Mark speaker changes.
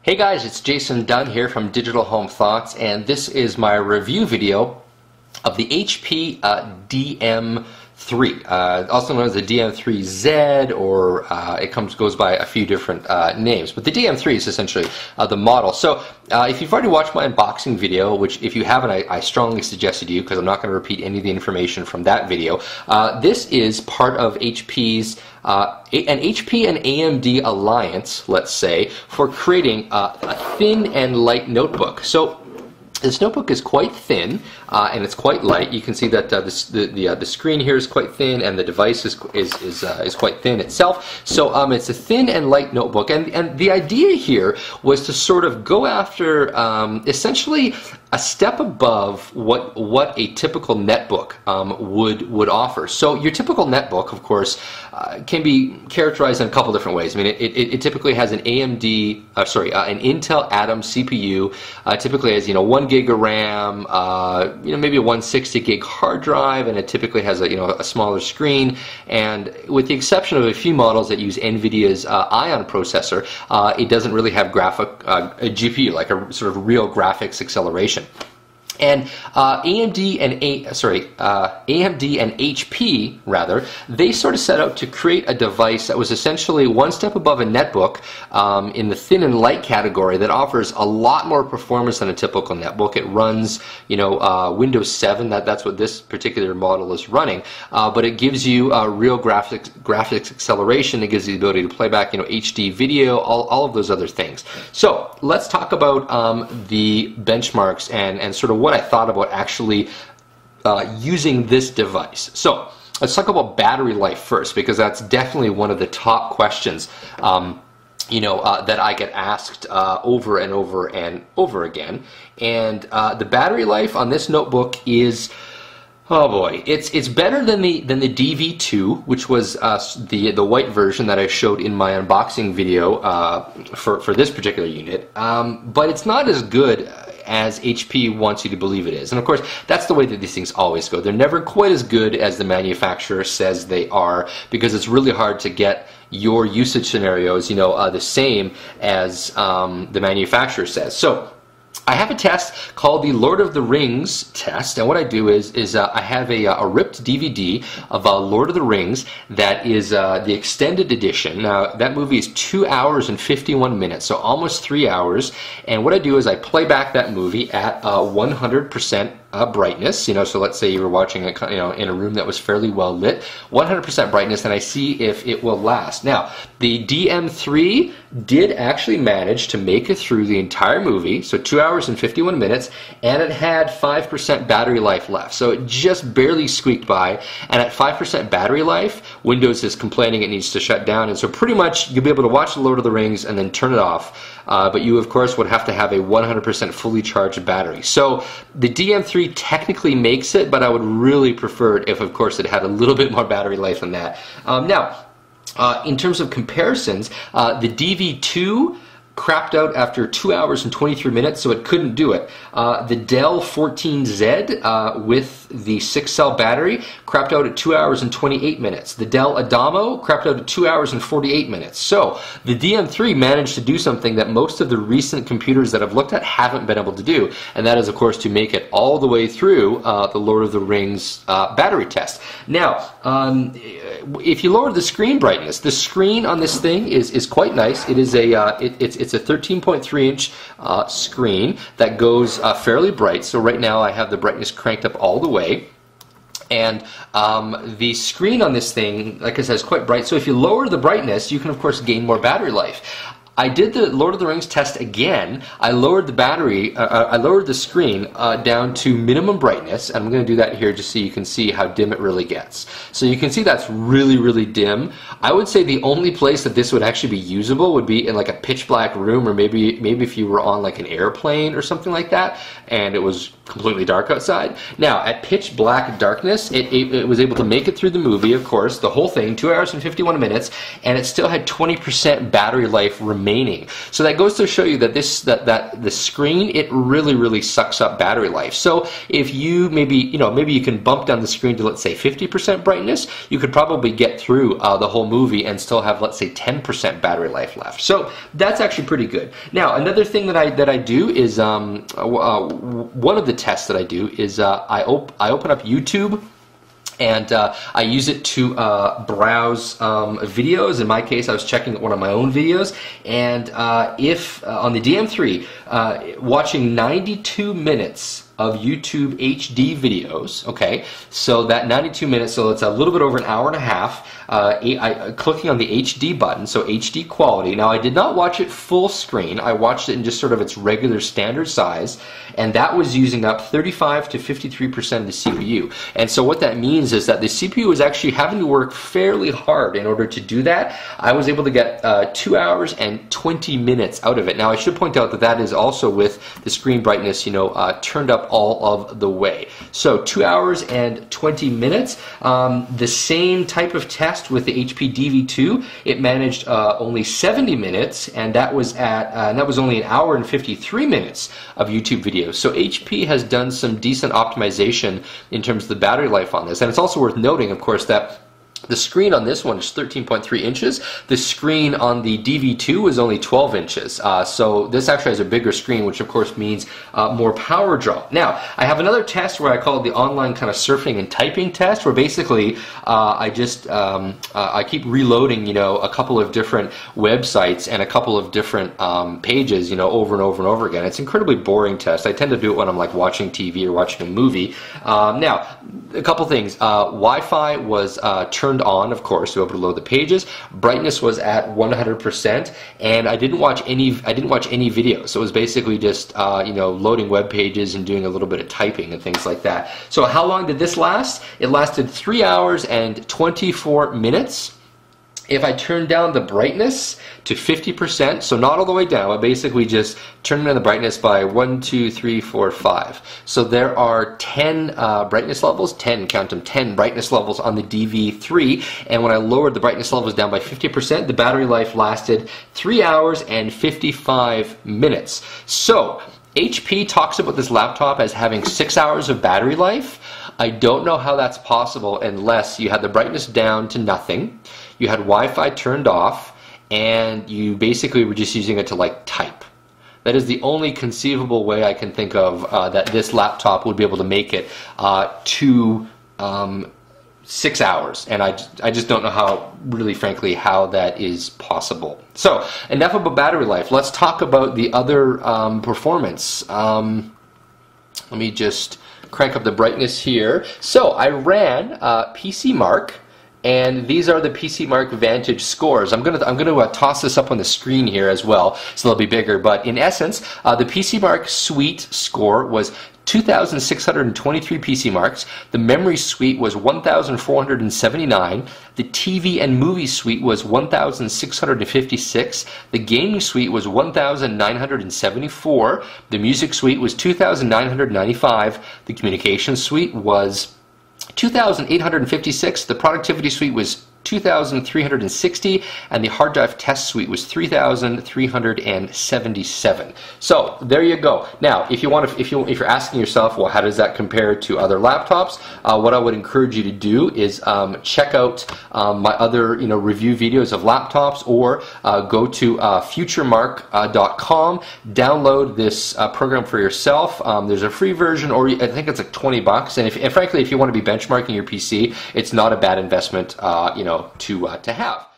Speaker 1: Hey guys, it's Jason Dunn here from Digital Home Thoughts, and this is my review video of the HP DM3, also known as the DM3Z, or it goes by a few different names. But the DM3 is essentially the model. So if you've already watched my unboxing video, which if you haven't, I strongly suggest you do, because I'm not going to repeat any of the information from that video. This is part of HP's an HP and AMD alliance, let's say, for creating a thin and light notebook. So this notebook is quite thin and it's quite light. You can see that the screen here is quite thin, and the device is quite thin itself. So it's a thin and light notebook, and the idea here was to sort of go after essentially a step above what a typical netbook would offer. So your typical netbook, of course, can be characterized in a couple different ways. I mean, it typically has an an Intel Atom CPU. Typically has 1 gig of RAM, maybe a 160 gig hard drive, and it typically has a smaller screen. And with the exception of a few models that use NVIDIA's Ion processor, it doesn't really have a GPU, like a sort of real graphics acceleration. And AMD and HP, rather, they sort of set out to create a device that was essentially one step above a netbook in the thin and light category, that offers a lot more performance than a typical netbook. It runs, Windows 7. That's what this particular model is running. But it gives you real graphics acceleration. It gives you the ability to play back, HD video, all of those other things. So let's talk about the benchmarks and sort of what I thought about actually using this device. So let's talk about battery life first, because that's definitely one of the top questions that I get asked over and over and over again. And the battery life on this notebook is, oh boy, it's better than the DV2, which was the white version that I showed in my unboxing video for this particular unit. But it's not as good as HP wants you to believe it is. And of course, that's the way that these things always go. They're never quite as good as the manufacturer says they are, because it's really hard to get your usage scenarios, the same as the manufacturer says. So I have a test called the Lord of the Rings test, and what I do is I have a ripped DVD of Lord of the Rings that is the extended edition. Now, that movie is 2 hours and 51 minutes, so almost 3 hours, and what I do is I play back that movie at 100% brightness, so let's say you were watching it, in a room that was fairly well lit, 100% brightness, and I see if it will last. Now, the DM3 did actually manage to make it through the entire movie, so 2 hours and 51 minutes, and it had 5% battery life left, so it just barely squeaked by. And at 5% battery life, Windows is complaining it needs to shut down, and so pretty much you'll be able to watch The Lord of the Rings and then turn it off. But you, of course, would have to have a 100% fully charged battery. So the DM3 technically makes it, but I would really prefer it if, of course, it had a little bit more battery life than that. Now, in terms of comparisons, the DV2 crapped out after 2 hours and 23 minutes, so it couldn't do it. The Dell 14Z with the 6-cell battery crapped out at 2 hours and 28 minutes. The Dell Adamo crapped out at 2 hours and 48 minutes. So the DM3 managed to do something that most of the recent computers that I've looked at haven't been able to do, and that is, of course, to make it all the way through the Lord of the Rings battery test. Now, if you lower the screen brightness, the screen on this thing is quite nice. It is it's a 13.3-inch screen that goes fairly bright. So right now I have the brightness cranked up all the way. And the screen on this thing, like I said, is quite bright. So if you lower the brightness, you can, of course, gain more battery life. I did the Lord of the Rings test again. I lowered the I lowered the screen down to minimum brightness, and I'm going to do that here just so you can see how dim it really gets. So you can see that's really, really dim. I would say the only place that this would actually be usable would be in like a pitch black room, or maybe if you were on like an airplane or something like that, and it was completely dark outside. Now, at pitch black darkness, it was able to make it through the movie, of course, the whole thing, 2 hours and 51 minutes, and it still had 20% battery life remaining. So that goes to show you that that the screen, it really sucks up battery life. So if you maybe you can bump down the screen to, let's say, 50% brightness, you could probably get through the whole movie and still have, let's say, 10% battery life left. So that's actually pretty good. Now, another thing that I do is one of the tests that I do is I open up YouTube, and I use it to browse videos. In my case, I was checking one of my own videos, and if on the DM3, watching 92 minutes of YouTube HD videos, okay, so that 92 minutes, so it's a little bit over an hour and a half, clicking on the HD button, so HD quality. Now, I did not watch it full screen. I watched it in just sort of its regular standard size, and that was using up 35 to 53% of the CPU. And so what that means is that the CPU was actually having to work fairly hard in order to do that. I was able to get 2 hours and 20 minutes out of it. Now, I should point out that that is also with the screen brightness, turned up all of the way. So 2 hours and 20 minutes. The same type of test with the HP DV2, it managed only 70 minutes, and that was only an hour and 53 minutes of YouTube videos. So HP has done some decent optimization in terms of the battery life on this. And it's also worth noting, of course, that the screen on this one is 13.3 inches. The screen on the DV2 is only 12 inches. So this actually has a bigger screen, which of course means more power draw. Now, I have another test where I call it the online kind of surfing and typing test, where basically I keep reloading, a couple of different websites and a couple of different pages, over and over and over again. It's an incredibly boring test. I tend to do it when I'm like watching TV or watching a movie. Now, a couple things. Wi-Fi was turned on, of course, to be able to load the pages. Brightness was at 100%, and I didn't watch any videos. So it was basically just loading web pages and doing a little bit of typing and things like that. So how long did this last? It lasted 3 hours and 24 minutes. If I turn down the brightness to 50%, so not all the way down, I basically just turn down the brightness by 1, 2, 3, 4, 5. So there are 10 brightness levels, 10, count them, 10 brightness levels on the DV3, and when I lowered the brightness levels down by 50%, the battery life lasted 3 hours and 55 minutes. So HP talks about this laptop as having 6 hours of battery life. I don't know how that's possible unless you had the brightness down to nothing, you had Wi-Fi turned off, and you basically were just using it to like type. That is the only conceivable way I can think of that this laptop would be able to make it to 6 hours, and I just don't know how, really frankly, how that is possible. So enough about battery life. Let's talk about the other performance. Let me just crank up the brightness here. So I ran PC Mark, and these are the PC Mark Vantage scores. I'm gonna toss this up on the screen here as well, so they'll be bigger. But in essence, the PC Mark Suite score was 2,623 PC Marks. The Memory Suite was 1,479. The TV and Movie Suite was 1,656. The Gaming Suite was 1,974. The Music Suite was 2,995. The Communication Suite was 2,856. The Productivity Suite was 2,360, and the Hard Drive Test Suite was 3,377. So there you go. Now, if you're asking yourself, well, how does that compare to other laptops? What I would encourage you to do is check out my other review videos of laptops, or go to futuremark.com, download this program for yourself. There's a free version, or I think it's like $20. And frankly, if you want to be benchmarking your PC, it's not a bad investment, to have.